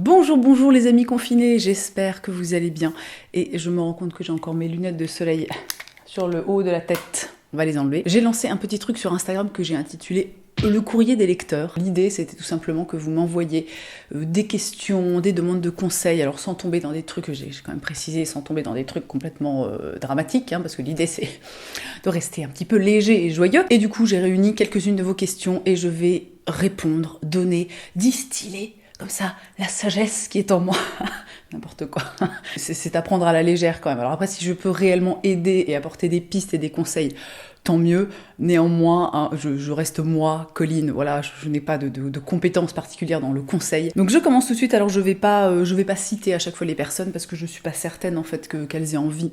Bonjour, bonjour les amis confinés, j'espère que vous allez bien. Et je me rends compte que j'ai encore mes lunettes de soleil sur le haut de la tête. On va les enlever. J'ai lancé un petit truc sur Instagram que j'ai intitulé le courrier des lecteurs. L'idée, c'était tout simplement que vous m'envoyiez des questions, des demandes de conseils, alors sans tomber dans des trucs, j'ai quand même précisé, sans tomber dans des trucs complètement dramatiques, parce que l'idée, c'est de rester un petit peu léger et joyeux. Et du coup, j'ai réuni quelques-unes de vos questions et je vais répondre, donner, distiller comme ça, la sagesse qui est en moi. N'importe quoi. C'est à prendre à la légère quand même. Alors après, si je peux réellement aider et apporter des pistes et des conseils, tant mieux. Néanmoins, je reste moi, Colline. Voilà, je n'ai pas de compétences particulières dans le conseil. Donc je commence tout de suite. Alors je vais pas citer à chaque fois les personnes parce que je suis pas certaine en fait qu'elles aient envie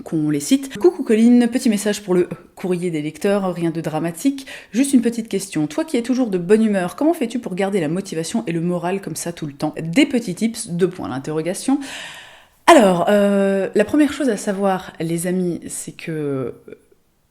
qu'on les cite. Coucou Colline, petit message pour le courrier des lecteurs, rien de dramatique, juste une petite question. Toi qui es toujours de bonne humeur, comment fais-tu pour garder la motivation et le moral comme ça tout le temps? Des petits tips, 2 points d'interrogation. Alors, la première chose à savoir, les amis, c'est que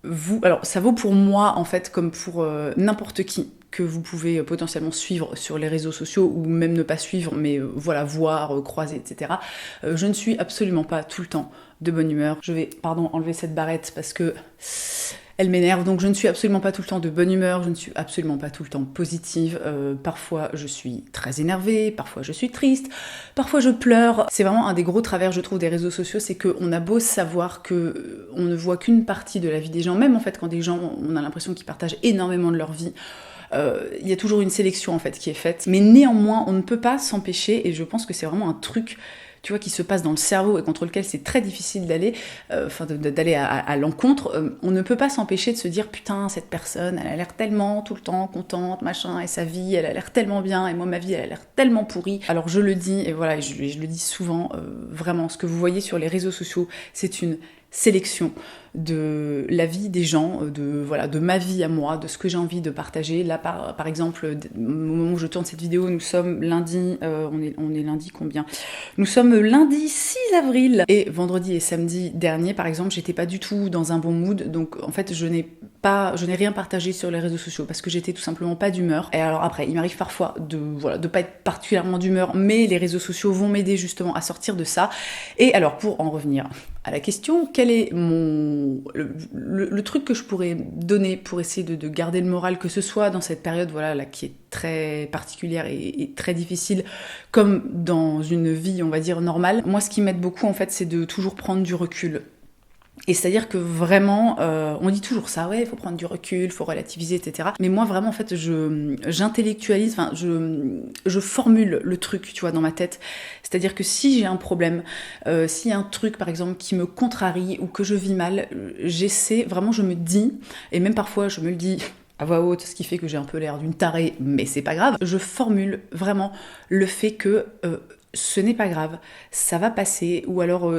vous, alors ça vaut pour moi en fait comme pour n'importe qui que vous pouvez potentiellement suivre sur les réseaux sociaux ou même ne pas suivre, mais voilà, voir, croiser, etc. Je ne suis absolument pas tout le temps de bonne humeur. Je vais, enlever cette barrette parce que elle m'énerve, donc je ne suis absolument pas tout le temps de bonne humeur, je ne suis absolument pas tout le temps positive. Parfois je suis très énervée, parfois je suis triste, parfois je pleure. C'est vraiment un des gros travers, je trouve, des réseaux sociaux, c'est qu'on a beau savoir que on ne voit qu'une partie de la vie des gens, même en fait quand des gens, on a l'impression qu'ils partagent énormément de leur vie. Il y a toujours une sélection en fait qui est faite, mais néanmoins on ne peut pas s'empêcher, et je pense que c'est vraiment un truc, tu vois, qui se passe dans le cerveau et contre lequel c'est très difficile d'aller, d'aller à l'encontre. On ne peut pas s'empêcher de se dire putain, cette personne, elle a l'air tellement tout le temps contente, machin, et sa vie, elle a l'air tellement bien, et moi ma vie, elle a l'air tellement pourrie. Alors je le dis, et voilà, je le dis souvent, vraiment, ce que vous voyez sur les réseaux sociaux, c'est une sélection de la vie des gens, de ma vie à moi, de ce que j'ai envie de partager. Là, par exemple, au moment où je tourne cette vidéo, nous sommes lundi, on est lundi combien? Nous sommes lundi 6 avril, et vendredi et samedi dernier, par exemple, j'étais pas du tout dans un bon mood, donc en fait, je n'ai rien partagé sur les réseaux sociaux parce que j'étais tout simplement pas d'humeur. Et alors après, il m'arrive parfois de pas être particulièrement d'humeur, mais les réseaux sociaux vont m'aider justement à sortir de ça. Et alors, pour en revenir à la question, quel est le truc que je pourrais donner pour essayer de garder le moral, que ce soit dans cette période là qui est très particulière et très difficile, comme dans une vie, on va dire, normale. Moi, ce qui m'aide beaucoup, en fait, c'est de toujours prendre du recul. Et c'est-à-dire que vraiment, on dit toujours ça, ouais, il faut prendre du recul, il faut relativiser, etc. Mais moi, vraiment, en fait, j'intellectualise, je formule le truc, tu vois, dans ma tête. C'est-à-dire que si j'ai un problème, s'il y a un truc, par exemple, qui me contrarie ou que je vis mal, j'essaie, vraiment, je me dis, et même parfois, je me le dis à voix haute, ce qui fait que j'ai un peu l'air d'une tarée, mais c'est pas grave, je formule vraiment le fait que ce n'est pas grave, ça va passer, ou alors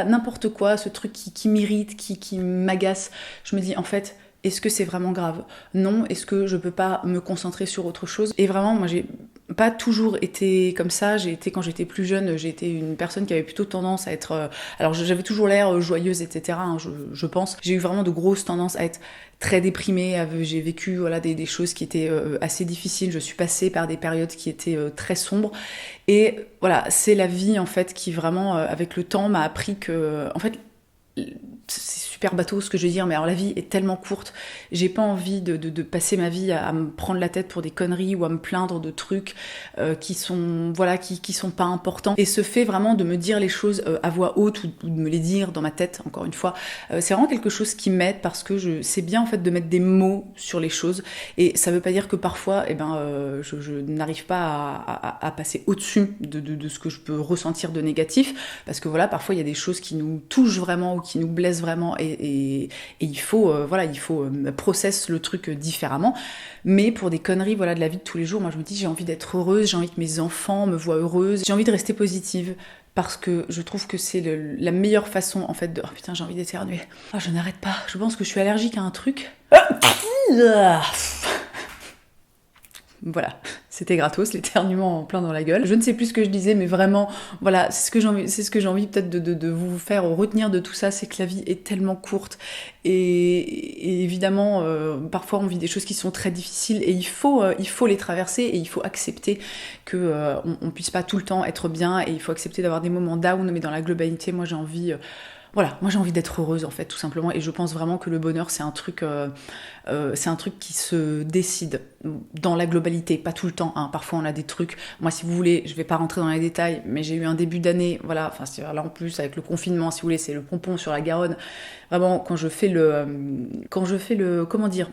n'importe quoi, ce truc qui m'irrite, qui m'agace, je me dis en fait, est-ce que c'est vraiment grave? Non, est-ce que je peux pas me concentrer sur autre chose? Et vraiment, moi j'ai pas toujours été comme ça, quand j'étais plus jeune, j'ai été une personne qui avait plutôt tendance à être... alors j'avais toujours l'air joyeuse, etc., je pense. J'ai eu vraiment de grosses tendances à être très déprimée, j'ai vécu des choses qui étaient assez difficiles, je suis passée par des périodes qui étaient très sombres, et voilà, c'est la vie en fait qui vraiment, avec le temps, m'a appris que, en fait, c'est super bateau ce que je veux dire, mais alors la vie est tellement courte, j'ai pas envie de passer ma vie à me prendre la tête pour des conneries ou à me plaindre de trucs qui sont pas importants. Et ce fait vraiment de me dire les choses à voix haute ou de me les dire dans ma tête, encore une fois, c'est vraiment quelque chose qui m'aide parce que c'est bien en fait de mettre des mots sur les choses, et ça veut pas dire que parfois je n'arrive pas à passer au-dessus de ce que je peux ressentir de négatif, parce que voilà, parfois il y a des choses qui nous touchent vraiment ou qui nous blessent vraiment, et il faut process le truc différemment. Mais pour des conneries de la vie de tous les jours, moi je me dis j'ai envie d'être heureuse, j'ai envie que mes enfants me voient heureuse, j'ai envie de rester positive, parce que je trouve que c'est la meilleure façon en fait de... Oh putain, j'ai envie d'éternuer. Oh, je n'arrête pas, je pense que je suis allergique à un truc. Voilà, c'était gratos, l'éternuement en plein dans la gueule. Je ne sais plus ce que je disais, mais vraiment, voilà, c'est ce que j'ai envie peut-être de vous faire retenir de tout ça, c'est que la vie est tellement courte et évidemment, parfois on vit des choses qui sont très difficiles et il faut les traverser et il faut accepter que on puisse pas tout le temps être bien et il faut accepter d'avoir des moments down, mais dans la globalité, moi j'ai envie d'être heureuse en fait, tout simplement. Et je pense vraiment que le bonheur, c'est un truc qui se décide dans la globalité, pas tout le temps. Hein. Parfois, on a des trucs. Moi, si vous voulez, je vais pas rentrer dans les détails, mais j'ai eu un début d'année, voilà. Enfin, là en plus avec le confinement, si vous voulez, c'est le pompon sur la Garonne. Vraiment, quand je fais le, comment dire.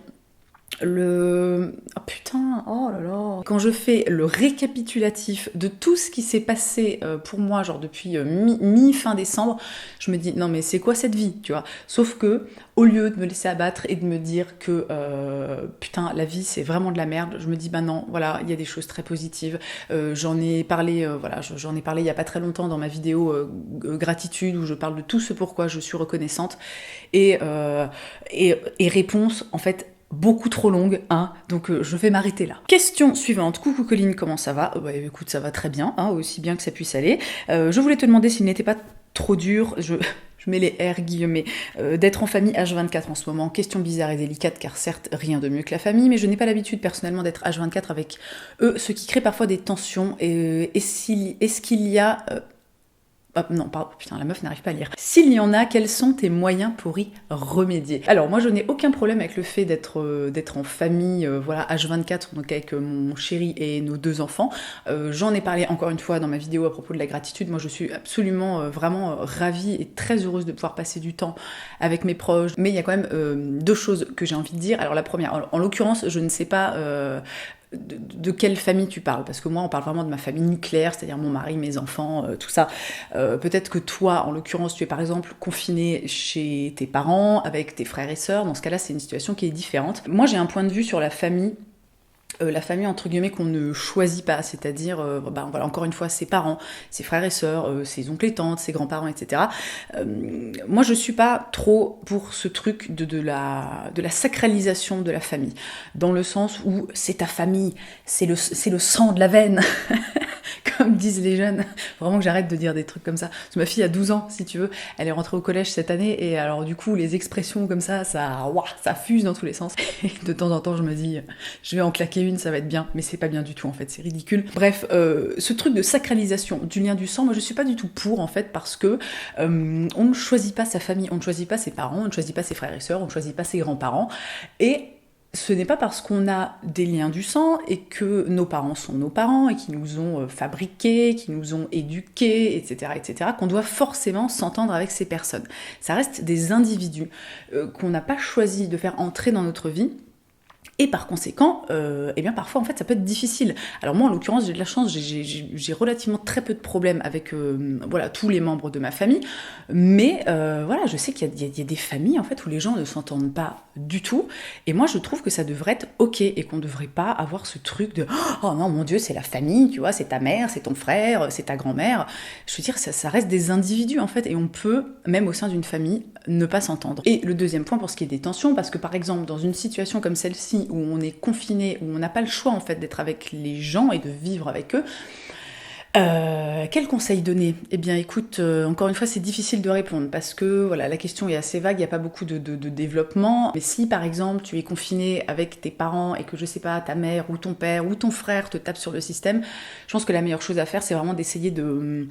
Oh putain, oh là là. Quand je fais le récapitulatif de tout ce qui s'est passé pour moi, genre depuis mi-fin décembre, je me dis non mais c'est quoi cette vie, tu vois. Sauf que au lieu de me laisser abattre et de me dire que putain la vie c'est vraiment de la merde, je me dis bah non, voilà, il y a des choses très positives. J'en ai parlé il y a pas très longtemps dans ma vidéo gratitude où je parle de tout ce pourquoi je suis reconnaissante et réponse en fait beaucoup trop longue, hein, donc je vais m'arrêter là. Question suivante. Coucou Colline, comment ça va? Bah écoute, ça va très bien, hein, aussi bien que ça puisse aller. Je voulais te demander s'il n'était pas trop dur, je mets les R guillemets, d'être en famille H24 en ce moment. Question bizarre et délicate, car certes, rien de mieux que la famille, mais je n'ai pas l'habitude personnellement d'être H24 avec eux, ce qui crée parfois des tensions. Est-ce qu'il y a... non, pardon, putain, la meuf n'arrive pas à lire. S'il y en a, quels sont tes moyens pour y remédier? Alors, moi, je n'ai aucun problème avec le fait d'être en famille, voilà, H24, donc avec mon chéri et nos 2 enfants. J'en ai parlé encore une fois dans ma vidéo à propos de la gratitude. Moi, je suis absolument, vraiment ravie et très heureuse de pouvoir passer du temps avec mes proches. Mais il y a quand même 2 choses que j'ai envie de dire. Alors, la première, en l'occurrence, je ne sais pas... de quelle famille tu parles, parce que moi on parle vraiment de ma famille nucléaire, c'est-à-dire mon mari, mes enfants, tout ça. Peut-être que toi, en l'occurrence, tu es par exemple confiné chez tes parents, avec tes frères et sœurs, dans ce cas-là c'est une situation qui est différente. Moi j'ai un point de vue sur la famille entre guillemets qu'on ne choisit pas, c'est-à-dire voilà, encore une fois ses parents, ses frères et sœurs, ses oncles et tantes, ses grands-parents, etc. Moi je suis pas trop pour ce truc de la sacralisation de la famille, dans le sens où c'est ta famille, c'est le sang de la veine, comme disent les jeunes. Vraiment que j'arrête de dire des trucs comme ça. Parce que ma fille a 12 ans, si tu veux, elle est rentrée au collège cette année, et alors du coup les expressions comme ça fuse dans tous les sens. Et de temps en temps je me dis, je vais en claquer une, ça va être bien, mais c'est pas bien du tout en fait, c'est ridicule. Bref, ce truc de sacralisation du lien du sang, moi je suis pas du tout pour en fait, parce que on ne choisit pas sa famille, on ne choisit pas ses parents, on ne choisit pas ses frères et sœurs, on ne choisit pas ses grands-parents, et ce n'est pas parce qu'on a des liens du sang et que nos parents sont nos parents et qui nous ont fabriqués, qui nous ont éduqués, etc., qu'on doit forcément s'entendre avec ces personnes. Ça reste des individus qu'on n'a pas choisi de faire entrer dans notre vie. Et par conséquent, eh bien parfois en fait ça peut être difficile. Alors moi en l'occurrence j'ai de la chance, j'ai relativement très peu de problèmes avec voilà, tous les membres de ma famille, mais voilà, je sais qu'il y a des familles en fait où les gens ne s'entendent pas du tout, et moi je trouve que ça devrait être ok, et qu'on ne devrait pas avoir ce truc de oh non mon Dieu c'est la famille, tu vois, c'est ta mère, c'est ton frère, c'est ta grand-mère. Je veux dire, ça reste des individus en fait, et on peut, même au sein d'une famille, ne pas s'entendre. Et le deuxième point pour ce qui est des tensions, parce que par exemple dans une situation comme celle-ci, où on est confiné, où on n'a pas le choix en fait d'être avec les gens et de vivre avec eux, quel conseil donner? Eh bien écoute, encore une fois c'est difficile de répondre, parce que voilà, la question est assez vague, il n'y a pas beaucoup de développement. Mais si par exemple tu es confiné avec tes parents et que je sais pas, ta mère ou ton père ou ton frère te tape sur le système, je pense que la meilleure chose à faire c'est vraiment d'essayer de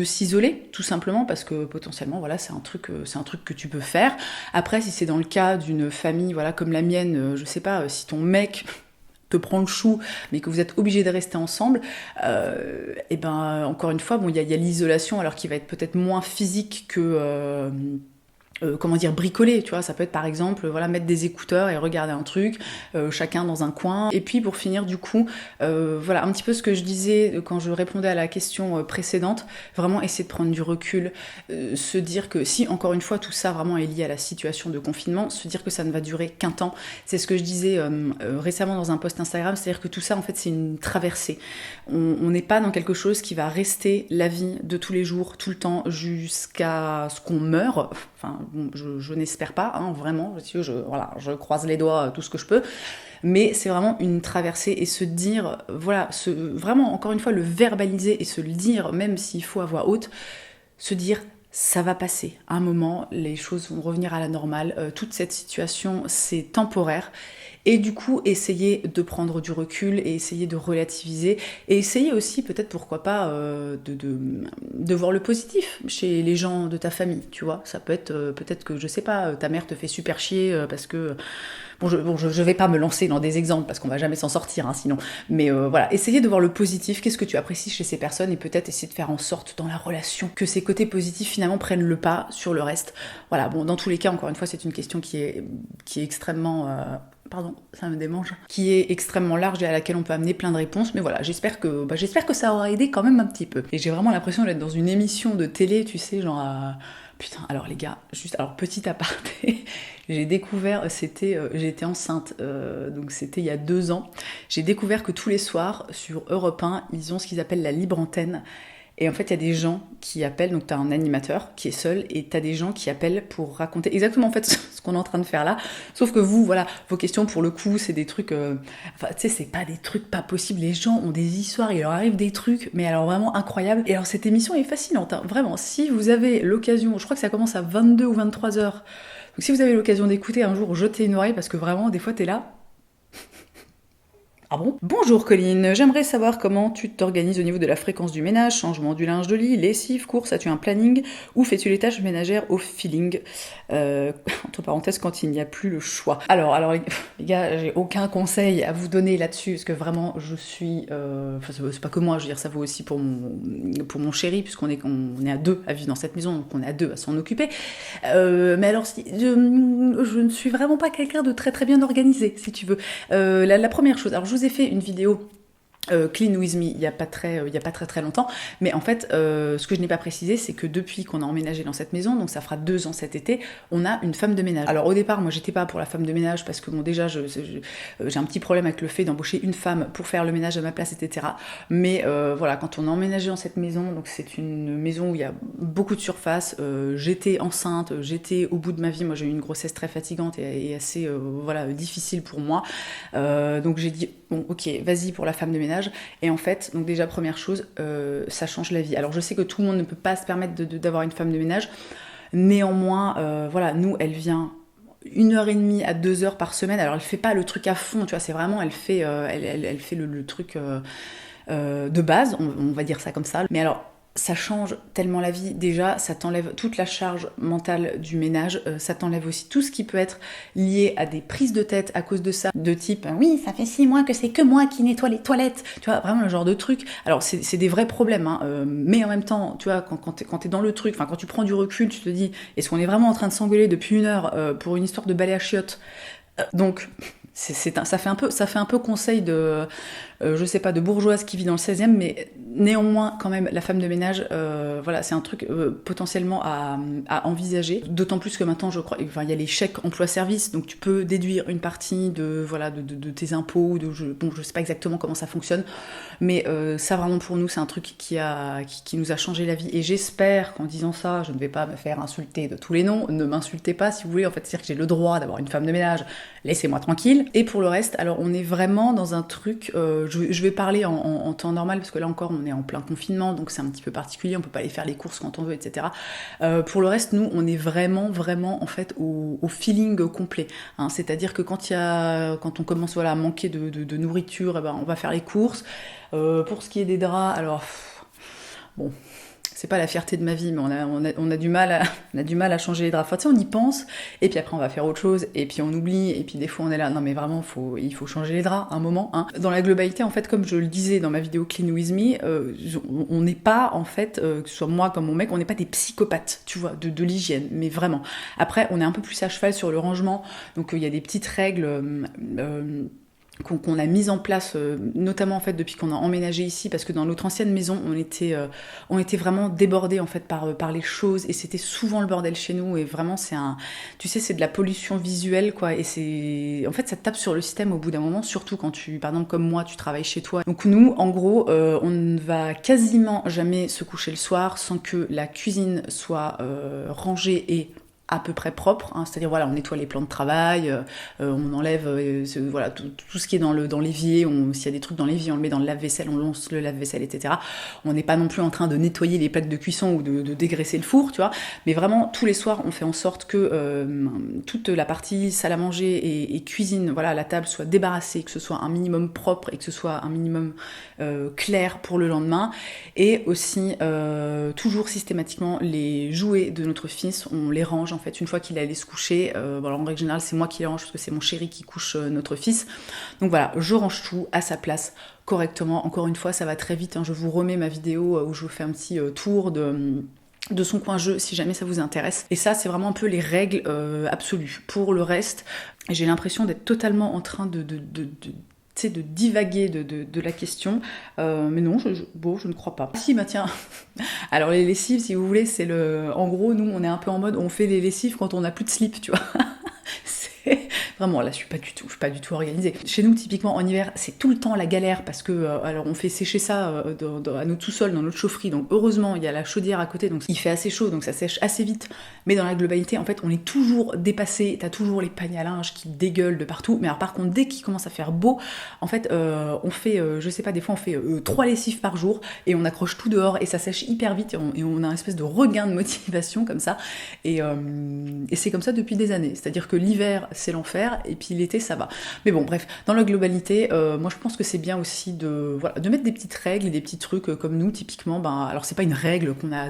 s'isoler, tout simplement, parce que potentiellement voilà, c'est un truc que tu peux faire. Après si c'est dans le cas d'une famille voilà comme la mienne, je sais pas, si ton mec te prend le chou, mais que vous êtes obligés de rester ensemble, et ben encore une fois, bon, il y a l'isolation, alors qui va être peut-être moins physique que comment dire, bricoler, tu vois, ça peut être par exemple, voilà, mettre des écouteurs et regarder un truc, chacun dans un coin. Et puis pour finir, du coup, voilà, un petit peu ce que je disais quand je répondais à la question précédente, vraiment essayer de prendre du recul, se dire que si, encore une fois, tout ça vraiment est lié à la situation de confinement, se dire que ça ne va durer qu'un temps. C'est ce que je disais récemment dans un post Instagram, c'est-à-dire que tout ça, en fait, c'est une traversée. On n'est pas dans quelque chose qui va rester la vie de tous les jours, tout le temps, jusqu'à ce qu'on meure. Enfin, bon, je n'espère pas, hein, vraiment, voilà, je croise les doigts tout ce que je peux, mais c'est vraiment une traversée et se dire, voilà, vraiment, encore une fois, le verbaliser et se le dire, même s'il faut à voix haute, se dire, ça va passer. À un moment, les choses vont revenir à la normale. Toute cette situation, c'est temporaire. Et du coup, essayer de prendre du recul et essayer de relativiser. Et essayer aussi, peut-être, pourquoi pas, de voir le positif chez les gens de ta famille, tu vois. Ça peut être, peut-être que, je sais pas, ta mère te fait super chier parce que... Bon, je vais pas me lancer dans des exemples parce qu'on va jamais s'en sortir, hein, sinon. Mais voilà, essayer de voir le positif, qu'est-ce que tu apprécies chez ces personnes et peut-être essayer de faire en sorte dans la relation que ces côtés positifs finalement prennent le pas sur le reste. Voilà, bon, dans tous les cas, encore une fois, c'est une question qui est extrêmement... pardon, ça me démange, qui est extrêmement large et à laquelle on peut amener plein de réponses, mais voilà, j'espère que ça aura aidé quand même un petit peu. Et j'ai vraiment l'impression d'être dans une émission de télé, tu sais, genre Putain, alors les gars, juste, alors petit aparté, j'ai découvert, j'étais enceinte, donc c'était il y a 2 ans, j'ai découvert que tous les soirs, sur Europe 1, ils ont ce qu'ils appellent la libre antenne. Et en fait, il y a des gens qui appellent, donc t'as un animateur qui est seul, et t'as des gens qui appellent pour raconter exactement en fait ce qu'on est en train de faire là. Sauf que vous, voilà, vos questions pour le coup, c'est des trucs, enfin tu sais, c'est pas des trucs pas possibles. Les gens ont des histoires, il leur arrive des trucs, mais alors vraiment incroyables. Et alors cette émission est fascinante, hein. Vraiment. Si vous avez l'occasion, je crois que ça commence à 22 ou 23 heures. Donc si vous avez l'occasion d'écouter un jour, jetez une oreille parce que vraiment, des fois, t'es là. Ah bon ? Bonjour Colline, j'aimerais savoir comment tu t'organises au niveau de la fréquence du ménage, changement du linge de lit, lessive, course, as-tu un planning ou fais-tu les tâches ménagères au feeling entre parenthèses, quand il n'y a plus le choix. Alors les gars, j'ai aucun conseil à vous donner là-dessus, parce que vraiment, je suis... Enfin, c'est pas que moi, je veux dire, ça vaut aussi pour mon chéri, puisqu'on est à 2 à vivre dans cette maison, donc on est à 2 à s'en occuper. Mais alors, je ne suis vraiment pas quelqu'un de très très bien organisé, si tu veux. La première chose, alors je vous ai fait une vidéo Clean With Me il y a pas très longtemps, mais en fait ce que je n'ai pas précisé, c'est que depuis qu'on a emménagé dans cette maison, donc ça fera 2 ans cet été, on a une femme de ménage. Alors au départ, moi j'étais pas pour la femme de ménage parce que bon, déjà j'ai un petit problème avec le fait d'embaucher une femme pour faire le ménage à ma place, etc. Mais voilà, quand on a emménagé dans cette maison, donc c'est une maison où il y a beaucoup de surface, j'étais enceinte, j'étais au bout de ma vie, moi j'ai eu une grossesse très fatigante et assez voilà, difficile pour moi, donc j'ai dit bon ok, vas-y pour la femme de ménage. Et en fait, donc déjà première chose, ça change la vie. Alors je sais que tout le monde ne peut pas se permettre d'avoir une femme de ménage, néanmoins, voilà, nous, elle vient 1h30 à 2 heures par semaine. Alors elle fait pas le truc à fond, tu vois, c'est vraiment, elle fait le truc de base, on va dire ça comme ça. Mais alors, ça change tellement la vie. Déjà, ça t'enlève toute la charge mentale du ménage, ça t'enlève aussi tout ce qui peut être lié à des prises de tête à cause de ça, de type oui, ça fait 6 mois que c'est que moi qui nettoie les toilettes, tu vois, vraiment le genre de truc. Alors c'est des vrais problèmes, hein, mais en même temps, tu vois, quand t'es dans le truc, enfin quand tu prends du recul, tu te dis, est-ce qu'on est vraiment en train de s'engueuler depuis 1 heure pour une histoire de balai à chiottes? Donc ça fait un peu conseil de je sais pas, de bourgeoise qui vit dans le 16e, mais néanmoins quand même la femme de ménage, voilà, c'est un truc potentiellement à envisager, d'autant plus que maintenant je crois, enfin il y a les chèques emploi-service, donc tu peux déduire une partie de tes impôts, bon je sais pas exactement comment ça fonctionne, mais ça vraiment pour nous c'est un truc qui nous a changé la vie, et j'espère qu'en disant ça, je ne vais pas me faire insulter de tous les noms, ne m'insultez pas si vous voulez, en fait c'est-à-dire que j'ai le droit d'avoir une femme de ménage, laissez-moi tranquille. Et pour le reste, alors on est vraiment dans un truc, je vais parler en temps normal, parce que là encore on est en plein confinement, donc c'est un petit peu particulier, on peut pas aller faire les courses quand on veut, etc. Pour le reste, nous on est vraiment en fait au feeling complet, hein. C'est-à-dire que quand on commence voilà, à manquer de nourriture, eh ben, on va faire les courses. Pour ce qui est des draps, alors bon, c'est pas la fierté de ma vie, mais on a du mal à changer les draps. Enfin, tu sais, on y pense, et puis après on va faire autre chose, et puis on oublie, et puis des fois on est là, non mais vraiment, il faut changer les draps, un moment, hein. Dans la globalité, en fait, comme je le disais dans ma vidéo Clean With Me, on n'est pas, en fait, que ce soit moi comme mon mec, on n'est pas des psychopathes, tu vois, de l'hygiène, mais vraiment. Après, on est un peu plus à cheval sur le rangement, donc il y a des petites règles... qu'on a mis en place, notamment en fait depuis qu'on a emménagé ici, parce que dans notre ancienne maison on était vraiment débordés en fait par les choses, et c'était souvent le bordel chez nous, et vraiment c'est de la pollution visuelle quoi, et c'est en fait ça tape sur le système au bout d'un moment, surtout quand par exemple comme moi tu travailles chez toi. Donc nous en gros on ne va quasiment jamais se coucher le soir sans que la cuisine soit rangée et à peu près propre, hein, c'est-à-dire voilà, on nettoie les plans de travail, on enlève voilà, tout ce qui est dans l'évier, s'il y a des trucs dans l'évier, on le met dans le lave-vaisselle, on lance le lave-vaisselle, etc. On n'est pas non plus en train de nettoyer les plaques de cuisson ou de dégraisser le four, tu vois, mais vraiment tous les soirs on fait en sorte que toute la partie salle à manger et cuisine, voilà, la table soit débarrassée, que ce soit un minimum propre et que ce soit un minimum clair pour le lendemain. Et aussi toujours systématiquement les jouets de notre fils, on les range en fait une fois qu'il est allé se coucher. Alors, en règle générale c'est moi qui les range parce que c'est mon chéri qui couche notre fils. Donc voilà, je range tout à sa place correctement. Encore une fois ça va très vite, hein. Je vous remets ma vidéo où je vous fais un petit tour de son coin jeu si jamais ça vous intéresse. Et ça c'est vraiment un peu les règles absolues. Pour le reste, j'ai l'impression d'être totalement en train de divaguer de la question, mais non, je ne crois pas. Si, bah tiens, alors les lessives, si vous voulez, c'est en gros, nous, on est un peu en mode, on fait les lessives quand on n'a plus de slip, tu vois. Vraiment, là, je suis pas du tout organisée. Chez nous, typiquement, en hiver, c'est tout le temps la galère parce que, alors, on fait sécher ça à nous tout seuls dans notre chaufferie. Donc, heureusement, il y a la chaudière à côté, donc il fait assez chaud, donc ça sèche assez vite. Mais dans la globalité, en fait, on est toujours dépassé. T'as toujours les paniers à linge qui dégueulent de partout. Mais alors, par contre, dès qu'il commence à faire beau, en fait, on fait, je sais pas, des fois, on fait 3 lessives par jour et on accroche tout dehors et ça sèche hyper vite et on a un espèce de regain de motivation comme ça. Et c'est comme ça depuis des années. C'est-à-dire que l'hiver, c'est l'enfer, et puis l'été ça va. Mais bon bref, dans la globalité, moi je pense que c'est bien aussi de mettre des petites règles et des petits trucs comme nous typiquement, alors c'est pas une règle qu'on a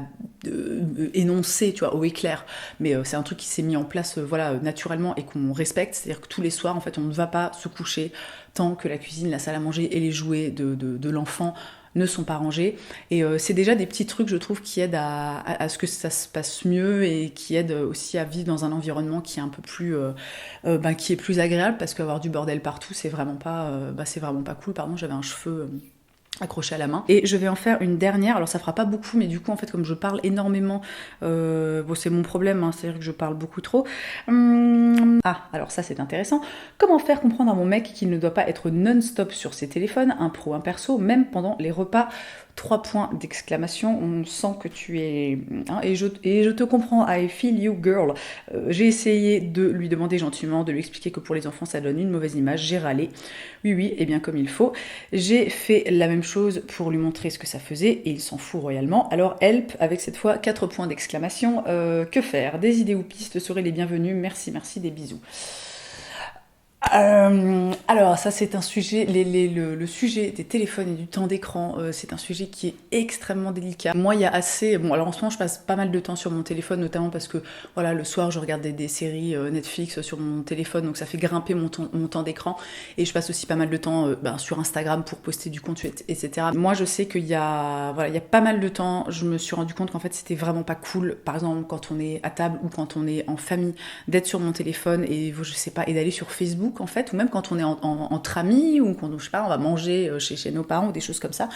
énoncée, tu vois, au éclair, mais c'est un truc qui s'est mis en place naturellement et qu'on respecte, c'est-à-dire que tous les soirs en fait on ne va pas se coucher tant que la cuisine, la salle à manger et les jouets de l'enfant ne sont pas rangés. Et c'est déjà des petits trucs, je trouve, qui aident à ce que ça se passe mieux et qui aident aussi à vivre dans un environnement qui est un peu plus, qui est plus agréable, parce qu'avoir du bordel partout, c'est vraiment pas cool. Pardon, j'avais un cheveu accroché à la main. Et je vais en faire une dernière, alors ça fera pas beaucoup, mais du coup en fait comme je parle énormément, c'est mon problème, hein, c'est-à-dire que je parle beaucoup trop. Alors ça c'est intéressant. Comment faire comprendre à mon mec qu'il ne doit pas être non-stop sur ses téléphones, un pro, un perso, même pendant les repas? 3 points d'exclamation, on sent que tu es... Hein, et je te comprends, I feel you girl. J'ai essayé de lui demander gentiment, de lui expliquer que pour les enfants ça donne une mauvaise image, j'ai râlé. Oui, et bien comme il faut. J'ai fait la même chose pour lui montrer ce que ça faisait et il s'en fout royalement. Alors help, avec cette fois 4 points d'exclamation. Que faire? Des idées ou pistes seraient les bienvenues. Merci, des bisous. Alors ça c'est un sujet, le sujet des téléphones et du temps d'écran, c'est un sujet qui est extrêmement délicat. Moi il y a assez, alors en ce moment je passe pas mal de temps sur mon téléphone, notamment parce que voilà, le soir je regarde des séries Netflix sur mon téléphone, donc ça fait grimper mon temps d'écran, et je passe aussi pas mal de temps sur Instagram pour poster du contenu, etc. Moi je sais qu'il y a pas mal de temps, je me suis rendu compte qu'en fait c'était vraiment pas cool, par exemple quand on est à table ou quand on est en famille, d'être sur mon téléphone et je sais pas, et d'aller sur Facebook en fait, ou même quand on est entre amis, ou quand je sais pas, on va manger chez nos parents ou des choses comme ça.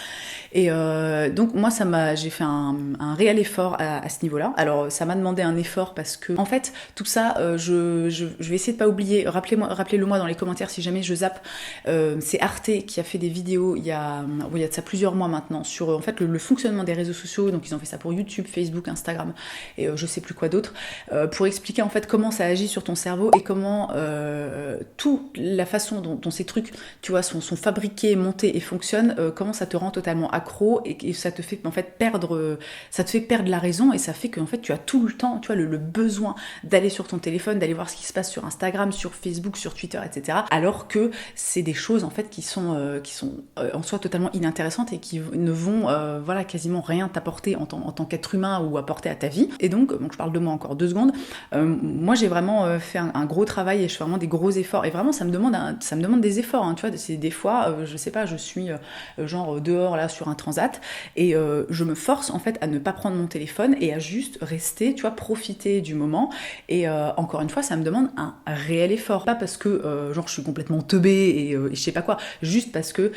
Et donc moi j'ai fait un réel effort à ce niveau-là. Alors ça m'a demandé un effort parce que en fait tout ça, je vais essayer de pas oublier. Rappelez-le moi dans les commentaires si jamais je zappe. C'est Arte qui a fait des vidéos il y a de ça plusieurs mois maintenant sur en fait le fonctionnement des réseaux sociaux. Donc ils ont fait ça pour YouTube, Facebook, Instagram et je sais plus quoi d'autre, pour expliquer en fait comment ça agit sur ton cerveau et comment toute la façon dont ces trucs, tu vois, sont fabriqués, montés et fonctionnent, comment ça te rend totalement accro et ça te fait en fait perdre la raison, et ça fait que en fait tu as tout le temps, tu vois, le besoin d'aller sur ton téléphone, d'aller voir ce qui se passe sur Instagram, sur Facebook, sur Twitter, etc. Alors que c'est des choses en fait qui sont en soi totalement inintéressantes et qui ne vont quasiment rien t'apporter en tant qu'être humain ou apporter à ta vie. Et donc je parle de moi encore 2 secondes. Moi j'ai vraiment fait un gros travail et je fais vraiment des gros efforts, et vraiment ça me demande des efforts, hein, tu vois. C'est des fois je sais pas, je suis genre dehors là sur un transat et je me force en fait à ne pas prendre mon téléphone et à juste rester, tu vois, profiter du moment. Et encore une fois ça me demande un réel effort, pas parce que genre je suis complètement teubée et je sais pas quoi, juste parce que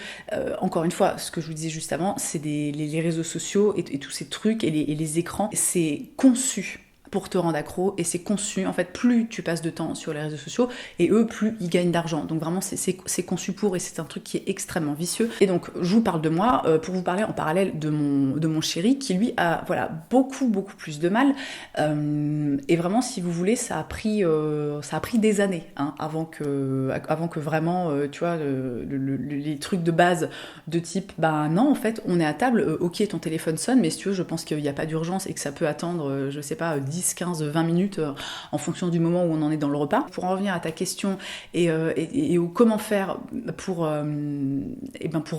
encore une fois, ce que je vous disais juste avant, c'est les réseaux sociaux et tous ces trucs et les écrans, c'est conçu pour te rendre accro, et c'est conçu, en fait, plus tu passes de temps sur les réseaux sociaux, et eux, plus ils gagnent d'argent. Donc vraiment, c'est conçu pour, et c'est un truc qui est extrêmement vicieux. Et donc, je vous parle de moi, pour vous parler en parallèle de mon chéri, qui lui a, voilà, beaucoup plus de mal, et vraiment, si vous voulez, ça a pris des années, hein, avant que vraiment, tu vois, les trucs de base, de type, bah non, en fait, on est à table, ok, ton téléphone sonne, mais si tu veux, je pense qu'il n'y a pas d'urgence, et que ça peut attendre, je sais pas, 10, 15, 20 minutes en fonction du moment où on en est dans le repas. Pour en revenir à ta question et comment faire pour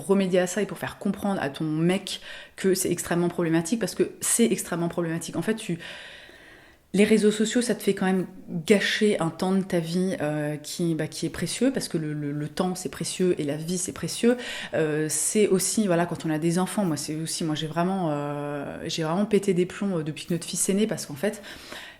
remédier à ça et pour faire comprendre à ton mec que c'est extrêmement problématique, parce que c'est extrêmement problématique. En fait, les réseaux sociaux, ça te fait quand même gâcher un temps de ta vie qui est précieux, parce que le temps, c'est précieux, et la vie, c'est précieux. C'est aussi, voilà, quand on a des enfants, moi j'ai vraiment pété des plombs depuis que notre fils est né, parce qu'en fait,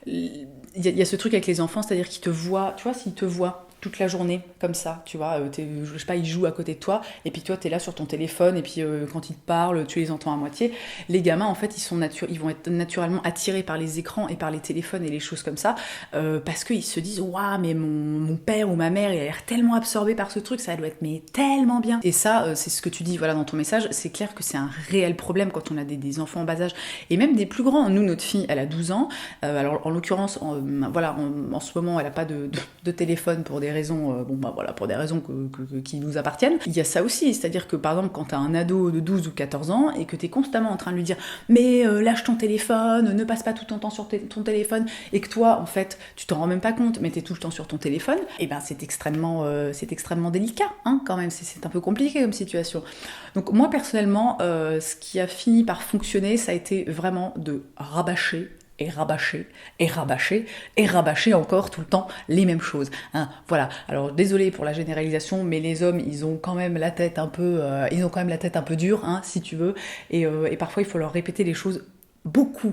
il y a ce truc avec les enfants, c'est-à-dire qu'ils te voient, tu vois, s'ils te voient toute la journée, comme ça, tu vois, je sais pas, ils jouent à côté de toi, et puis toi, t'es là sur ton téléphone, et puis quand ils te parlent, tu les entends à moitié. Les gamins, en fait, ils vont être naturellement attirés par les écrans et par les téléphones et les choses comme ça, parce qu'ils se disent, waouh, mais mon père ou ma mère, il a l'air tellement absorbé par ce truc, ça doit être mais tellement bien. Et ça, c'est ce que tu dis, voilà, dans ton message, c'est clair que c'est un réel problème quand on a des enfants en bas âge, et même des plus grands. Nous, notre fille, elle a 12 ans, alors en l'occurrence, voilà, en ce moment, elle a pas de téléphone pour des raisons, pour des raisons qui nous appartiennent. Il y a ça aussi, c'est-à-dire que par exemple, quand t'as un ado de 12 ou 14 ans et que t'es constamment en train de lui dire mais lâche ton téléphone, ne passe pas tout ton temps sur ton téléphone, et que toi, en fait, tu t'en rends même pas compte, mais t'es tout le temps sur ton téléphone, et ben c'est extrêmement délicat, hein, quand même, c'est un peu compliqué comme situation. Donc moi, personnellement, ce qui a fini par fonctionner, ça a été vraiment de rabâcher et rabâcher, et rabâcher, et rabâcher encore tout le temps les mêmes choses. Hein, voilà. Alors désolé pour la généralisation, mais les hommes, ils ont quand même la tête un peu dure, hein, si tu veux, et parfois il faut leur répéter les choses beaucoup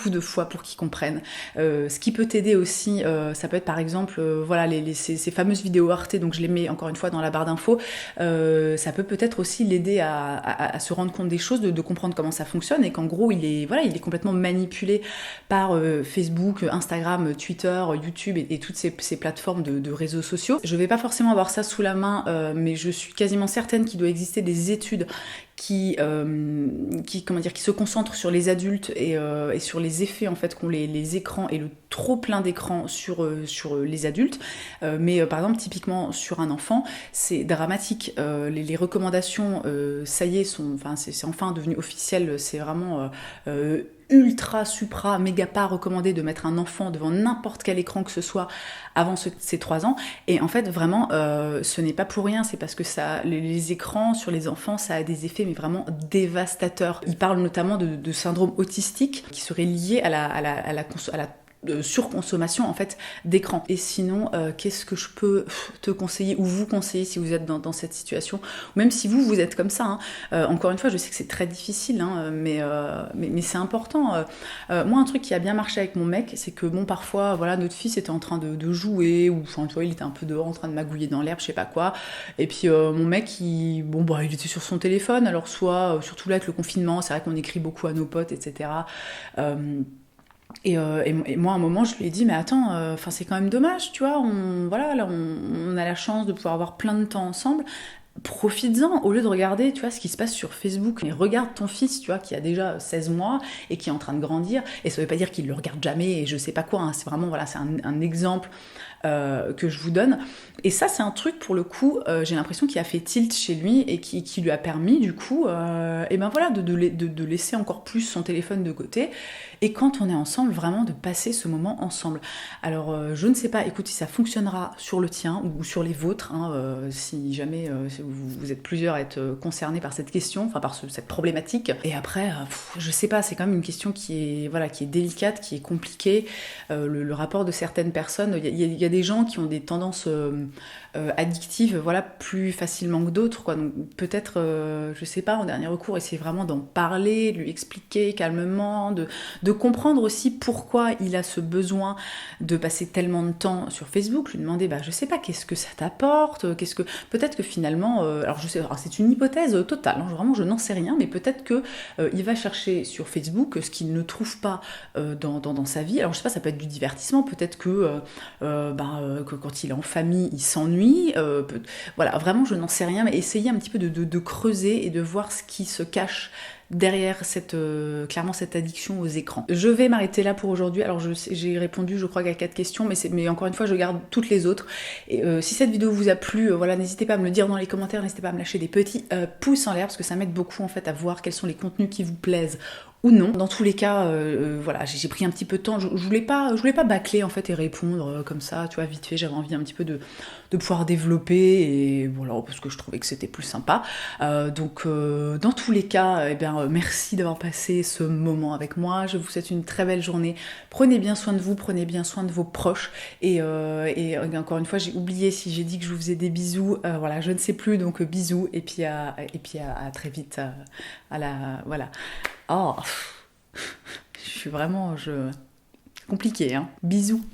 de fois pour qu'ils comprennent. Ce qui peut t'aider aussi, ça peut être par exemple, voilà, ces fameuses vidéos Arte, donc je les mets encore une fois dans la barre d'infos, ça peut-être aussi l'aider à se rendre compte des choses, de comprendre comment ça fonctionne, et qu'en gros, il est complètement manipulé par Facebook, Instagram, Twitter, YouTube et toutes ces plateformes de réseaux sociaux. Je vais pas forcément avoir ça sous la main, mais je suis quasiment certaine qu'il doit exister des études qui se concentrent sur les adultes et sur les effets en fait qu'ont les écrans et le trop plein d'écrans sur les adultes, mais par exemple typiquement sur un enfant c'est dramatique. Les recommandations ça y est c'est enfin devenu officiel, c'est vraiment ultra, supra, méga pas recommandé de mettre un enfant devant n'importe quel écran que ce soit avant ses 3 ans. Et en fait, vraiment, ce n'est pas pour rien, c'est parce que les écrans sur les enfants, ça a des effets mais vraiment dévastateurs. Ils parlent notamment de syndrome autistique qui serait lié à la surconsommation en fait d'écran. Et sinon, qu'est-ce que je peux te conseiller ou vous conseiller si vous êtes dans cette situation, ou même si vous êtes comme ça, hein. Encore une fois, je sais que c'est très difficile, hein, mais c'est important. Moi, un truc qui a bien marché avec mon mec, c'est que bon, parfois, voilà, notre fils était en train de jouer, ou enfin, tu vois, il était un peu dehors en train de magouiller dans l'herbe, je sais pas quoi, et puis mon mec, il était sur son téléphone, alors soit, surtout là avec le confinement, c'est vrai qu'on écrit beaucoup à nos potes, etc. Et moi, à un moment, je lui ai dit, mais attends, c'est quand même dommage, tu vois, on a la chance de pouvoir avoir plein de temps ensemble, profites-en, au lieu de regarder, tu vois, ce qui se passe sur Facebook. Mais regarde ton fils, tu vois, qui a déjà 16 mois et qui est en train de grandir, et ça veut pas dire qu'il le regarde jamais et je sais pas quoi, hein. C'est vraiment, voilà, c'est un exemple que je vous donne. Et ça, c'est un truc, pour le coup, j'ai l'impression qu'il a fait tilt chez lui et qui lui a permis, du coup, de laisser encore plus son téléphone de côté. Et quand on est ensemble, vraiment de passer ce moment ensemble. Alors, je ne sais pas, écoute, si ça fonctionnera sur le tien ou sur les vôtres, hein, si jamais si vous êtes plusieurs à être concernés par cette question, enfin par cette problématique. Et après, je sais pas, c'est quand même une question qui est délicate, qui est compliquée. Le rapport de certaines personnes, il y a des gens qui ont des tendances addictives, voilà, plus facilement que d'autres, quoi. Donc peut-être, je sais pas, en dernier recours, essayer vraiment d'en parler, de lui expliquer calmement, de comprendre aussi pourquoi il a ce besoin de passer tellement de temps sur Facebook, lui demander, je sais pas, qu'est-ce que ça t'apporte, peut-être que finalement, alors je sais, alors c'est une hypothèse totale, hein, vraiment je n'en sais rien, mais peut-être que il va chercher sur Facebook ce qu'il ne trouve pas dans sa vie. Alors je sais pas, ça peut être du divertissement, peut-être que quand il est en famille, il s'ennuie, voilà, vraiment je n'en sais rien, mais essayer un petit peu de creuser et de voir ce qui se cache derrière clairement cette addiction aux écrans. Je vais m'arrêter là pour aujourd'hui. Alors j'ai répondu je crois qu'à 4 questions, mais encore une fois je garde toutes les autres. Et si cette vidéo vous a plu, voilà, n'hésitez pas à me le dire dans les commentaires, n'hésitez pas à me lâcher des petits pouces en l'air parce que ça m'aide beaucoup en fait à voir quels sont les contenus qui vous plaisent ou non. Dans tous les cas, voilà, j'ai pris un petit peu de temps. Je voulais pas bâcler en fait et répondre comme ça, tu vois, vite fait. J'avais envie un petit peu de pouvoir développer et voilà, parce que je trouvais que c'était plus sympa. Donc, dans tous les cas, merci d'avoir passé ce moment avec moi. Je vous souhaite une très belle journée. Prenez bien soin de vous, prenez bien soin de vos proches. Et encore une fois, j'ai oublié si j'ai dit que je vous faisais des bisous. Voilà, je ne sais plus, donc bisous et puis à très vite. Voilà. Oh, je suis vraiment compliqué, hein. Bisous.